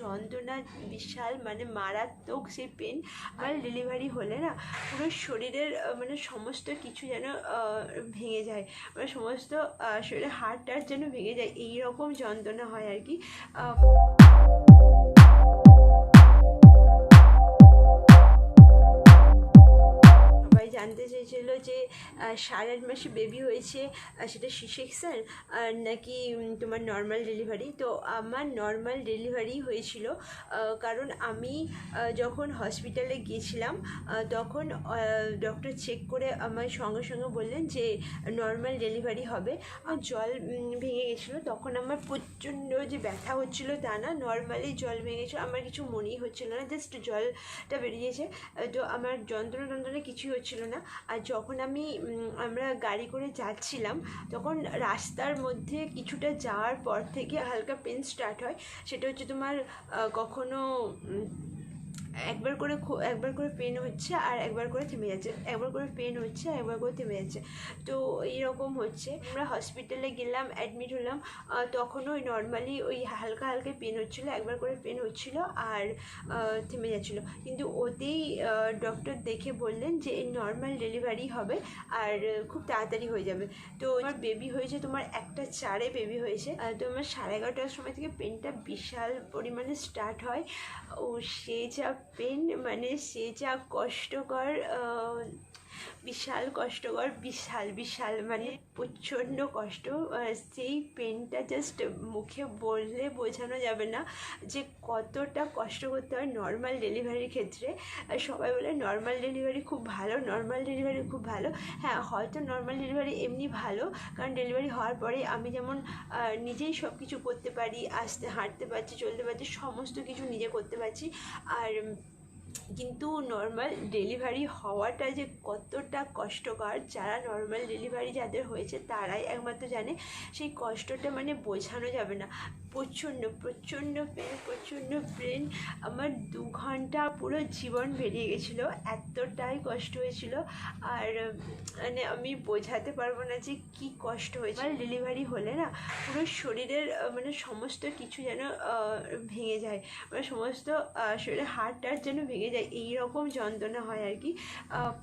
যন্ত্রণা বিশাল মানে মারাত্মক সেই পেন। আর ডেলিভারি হলে না পুরো শরীরের মানে সমস্ত কিছু যেন ভেঙে যায়, মানে সমস্ত শরীরের হাড় টাড় যেন ভেঙে যায়, এই রকম যন্ত্রণা হয় আর কি। সবাই জানতে চেয়েছিল যে 8.5 মাসে বেবি হয়েছে, সেটা সি সেকশন নাকি তোমার নর্মাল ডেলিভারি। তো আমার নর্মাল ডেলিভারি হয়েছিল, কারণ আমি যখন হসপিটালে গিয়েছিলাম তখন ডক্টর চেক করে আমার সঙ্গে সঙ্গে বললেন যে নর্মাল ডেলিভারি হবে। জল ভেঙে গেছিলো, তখন আমার প্রচণ্ড যে ব্যথা হচ্ছিলো তা না, নর্মালি জল ভেঙেছিলো, আমার কিছু মনেই হচ্ছিলো না, জাস্ট জলটা বেরিয়েছে। তো আমার যন্ত্রণা কিছুই হচ্ছিল না। আর যখন আমরা গাড়ি করে যাচ্ছিলাম তখন রাস্তার মধ্যে কিছুটা যাওয়ার পর থেকে হালকা পেন স্টার্ট হয়। সেটা হচ্ছে তোমার কখনো একবার করে পেন হচ্ছে আর একবার করে থেমে যাচ্ছে, একবার করে পেন হচ্ছে আর একবার করে থেমে যাচ্ছে। তো এইরকম হচ্ছে। আমরা হসপিটালে গেলাম, অ্যাডমিট হলাম, তখনও ওই নর্মালি ওই হালকা পেন হচ্ছিলো, একবার করে পেন হচ্ছিলো আর থেমে যাচ্ছিলো। কিন্তু ওতেই ডক্টর দেখে বললেন যে এই নর্মাল ডেলিভারি হবে আর খুব তাড়াতাড়ি হয়ে যাবে। তো আমার বেবি হয়েছে তোমার 1:04 বেবি হয়েছে। তো আমার 11:30টার সময় থেকে পেনটা বিশাল পরিমাণে স্টার্ট হয়। ও সে যা পেন, মানে সে যা কষ্টকর, বিশাল কষ্টকর, বিশাল মানে প্রচণ্ড কষ্ট। সেই পেনটা জাস্ট মুখে বললে বোঝানো যাবে না যে কতটা কষ্ট করতে হয় নর্মাল ডেলিভারির ক্ষেত্রে। সবাই বলে নর্মাল ডেলিভারি খুব ভালো, নর্মাল ডেলিভারি খুব ভালো। হ্যাঁ, হয়তো নর্মাল ডেলিভারি এমনি ভালো, কারণ ডেলিভারি হওয়ার পরে আমি যেমন নিজেই সব কিছু করতে পারি, হাঁটতে পারছি, চলতে পারছি, সমস্ত কিছু নিজে করতে পারছি। আর কিন্তু নর্মাল ডেলিভারি হওয়াটা যে কতটা কষ্টকর, যারা নর্মাল ডেলিভারি যাদের হয়েছে তারাই একমাত্র জানে। সেই কষ্টটা মানে বোঝানো যাবে না। প্রচণ্ড পেন। আমার 2 ঘন্টা পুরো জীবন বেরিয়ে গেছিলো, এতটাই কষ্ট হয়েছিল। আর মানে আমি বোঝাতে পারবো না যে কি কষ্ট হয়েছে। ডেলিভারি হলে না পুরো শরীরের মানে সমস্ত কিছু যেন ভেঙে যায়, মানে সমস্ত শরীরের হাড় টাড় যেন ভেঙে যায়, এই রকম যন্ত্রণা হয় আর কি।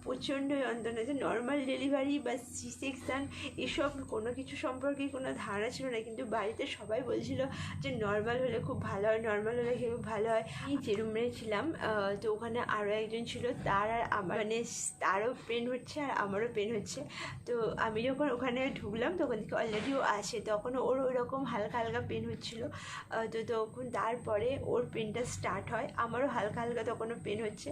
প্রচণ্ড যন্ত্রণা। যে নর্মাল ডেলিভারি বা সি সেকশন এসব কোনো কিছু সম্পর্কে কোনো ধারণা ছিল না, কিন্তু বাড়িতে সবাই বলছিল যে নর্মাল হলে খুব ভালো হয়, নর্মাল হলে খুব ভালো হয়। আমি যে রুমে ছিলাম তো ওখানে আরও একজন ছিল, তার আর আমার মানে তারও পেন হচ্ছে আর আমারও পেন হচ্ছে। তো আমি যখন ওখানে ঢুকলাম তখন থেকে অলরেডি ও আছে, তখন ওর ওইরকম হালকা পেন হচ্ছিলো। তো তখন তারপরে ওর পেনটা স্টার্ট হয়, আমারও হালকা তখনও পেন হচ্ছে।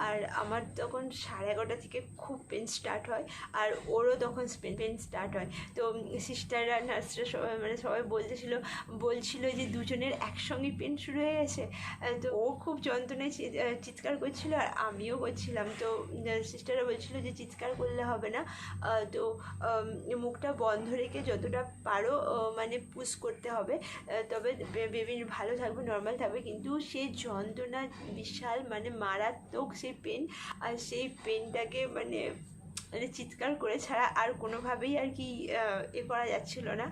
আর আমার তখন 11:30 থেকে খুব পেন স্টার্ট হয়, আর ওরও তখন পেন স্টার্ট হয়। তো সিস্টাররা, নার্সরা সবাই বলছিল যে দুজনের একসঙ্গে পেন শুরু হয়ে গেছে। তো ও খুব যন্ত্রণায় চিৎকার করছিল আর আমিও করছিলাম। তো সিস্টাররা বলছিল যে চিৎকার করলে হবে না, তো মুখটা বন্ধ রেখে যতটা পারো মানে পুশ করতে হবে, তবে বেবি ভালো থাকবে, নর্মাল থাকবে। কিন্তু সেই যন্ত্রণা বিশাল মানে মারাত্মক সেই পেন, আর সেই পেনটাকে মানে চিৎকার করে ছাড়া আর কোনোভাবেই আর কি করা যাচ্ছিল না।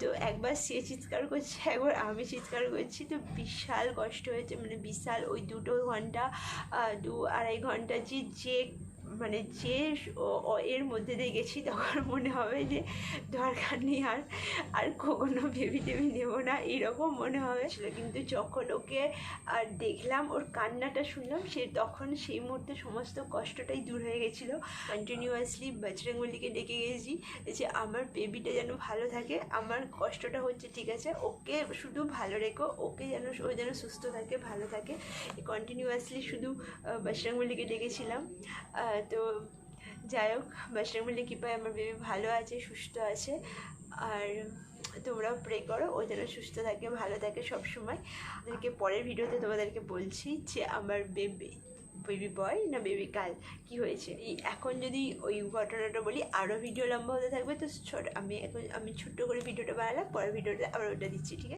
তো একবার সে চিৎকার করছে, একবার আমি চিৎকার করছি, তো বিশাল কষ্ট হয়েছে, মানে বিশাল। ওই 2 ঘন্টা 2-2.5 ঘন্টা যে মানে যে এর মধ্যে দিয়ে গেছি, তখন মনে হবে যে দরকার নেই আর কখনো বেবি নেবো না, এইরকম মনে হয়েছিল। কিন্তু যখন ওকে দেখলাম, ওর কান্নাটা শুনলাম, তখন সেই মুহূর্তে সমস্ত কষ্টটাই দূর হয়ে গেছিলো। কন্টিনিউয়াসলি বজরংবলীকে ডেকে গেছি যে আমার বেবিটা যেন ভালো থাকে, আমার কষ্টটা হচ্ছে ঠিক আছে, ওকে শুধু ভালো রেখো, ওকে ও যেন সুস্থ থাকে, ভালো থাকে। কন্টিনিউয়াসলি শুধু বজরংবলীকে ডেকেছিলাম। তো যাই হোক, বজরংবলীর কৃপায় আমার বেবি ভালো আছে, সুস্থ আছে। আর তোমরাও প্রে করো ও যেন সুস্থ থাকে, ভালো থাকে সবসময়। ওদেরকে পরের ভিডিওতে তোমাদেরকে বলছি যে আমার বেবি বয় না বেবি গার্ল কী হয়েছে। এখন যদি ওই ঘটনাটা বলি আরও ভিডিও লম্বা হতে থাকবে, তো আমি ছোট্ট করে ভিডিওটা বানালাম, পরের ভিডিওটা আবার ওটা দিচ্ছি, ঠিক আছে।